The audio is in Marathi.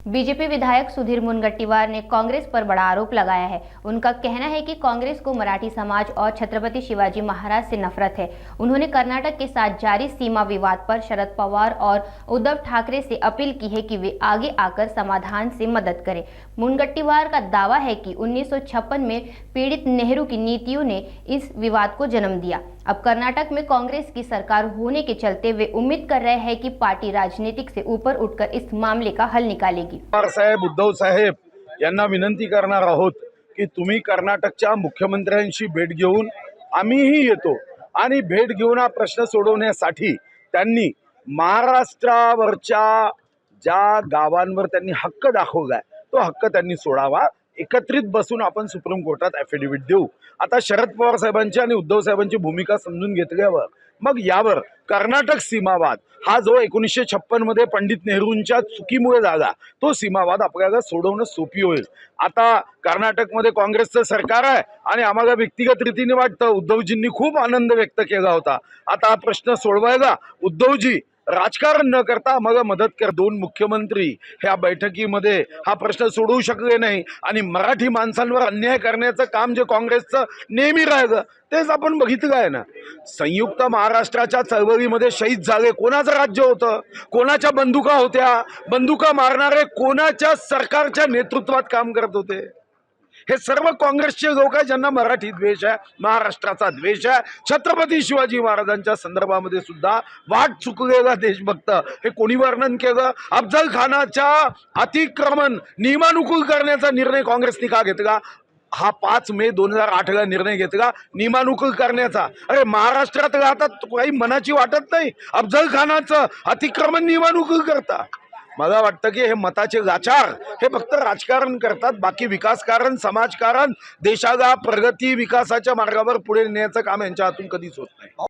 बीजेपी विधायक सुधीर मुनगंटीवार ने कांग्रेस पर बड़ा आरोप लगाया है। उनका कहना है कि कांग्रेस को मराठी समाज और छत्रपति शिवाजी महाराज से नफरत है। उन्होंने कर्नाटक के साथ जारी सीमा विवाद पर शरद पवार और उद्धव ठाकरे से अपील की है कि वे आगे आकर समाधान से मदद करें। मुनगंटीवार का दावा है कि 1956 में पीड़ित नेहरू की नीतियों ने इस विवाद को जन्म दिया। अब कर्नाटक में कांग्रेस की सरकार होने के चलते वे उम्मीद कर रहे हैं कि पार्टी राजनीतिक से ऊपर उठकर इस मामले का हल निकालेगी। पवार साहेब, उद्धव साहेब यांना विनंती करणार आहोत की तुम्ही कर्नाटकच्या मुख्यमंत्र्यांशी भेट घेऊन आम्हीही येतो आणि भेट घेऊन हा प्रश्न सोडवण्यासाठी त्यांनी महाराष्ट्रावरच्या ज्या गावांवर त्यांनी हक्क दाखवलाय तो हक्क त्यांनी सोडावा। एकत्रित बसून आपण सुप्रीम कोर्टात ॲफिडेव्हिट देऊ। आता शरद पवार साहेबांची आणि उद्धव साहेबांची भूमिका समजून घेतल्यावर मग यावर कर्नाटक सीमावाद हा जो 1956 मध्ये पंडित नेहरूंच्या चुकीमुळे झाला तो सीमावाद आपल्याला सोडवणं सोपी होईल। आता कर्नाटकमध्ये काँग्रेसचं सरकार आहे आणि आम्हाला व्यक्तिगत रीतीने वाटतं उद्धवजींनी खूप आनंद व्यक्त केला होता। आता हा प्रश्न सोडवायला उद्धवजी राजकारण न करता आम्हाला मदत कर। दोन मुख्यमंत्री ह्या बैठकीमध्ये हा प्रश्न सोडवू शकले नाही आणि मराठी माणसांवर अन्याय करण्याचं काम जे काँग्रेसचं नेहमी राहिलं तेच आपण बघितलं आहे ना। संयुक्त महाराष्ट्राच्या चळवळीमध्ये शहीद झाले कोणाचं राज्य होतं, कोणाच्या बंदुका होत्या, बंदुका मारणारे कोणाच्या सरकारच्या नेतृत्वात काम करत होते। हे सर्व काँग्रेसचे लोक आहेत ज्यांना मराठी द्वेष आहे, महाराष्ट्राचा द्वेष आहे। छत्रपती शिवाजी महाराजांच्या संदर्भामध्ये सुद्धा वाट चुकलेला देशभक्त हे कोणी वर्णन केलं? अफजल खानाच्या अतिक्रमण नियमानुकूल करण्याचा निर्णय काँग्रेसने का घेतला? हा 5 मे 2008 ला निर्णय घेतला नियमानुकूल करण्याचा। अरे महाराष्ट्रात राहतात काही मनाची वाटत नाही, अफजल खानाचं अतिक्रमण नियमानुकूल करता। मला वाटतं की हे मताचे लाचार हे फक्त राजकारण करतात, बाकी विकासकारण समाजकारण देशाला प्रगती विकासाच्या मार्गावर पुढे नेण्याचं काम यांच्या हातून कधीच होत नाही।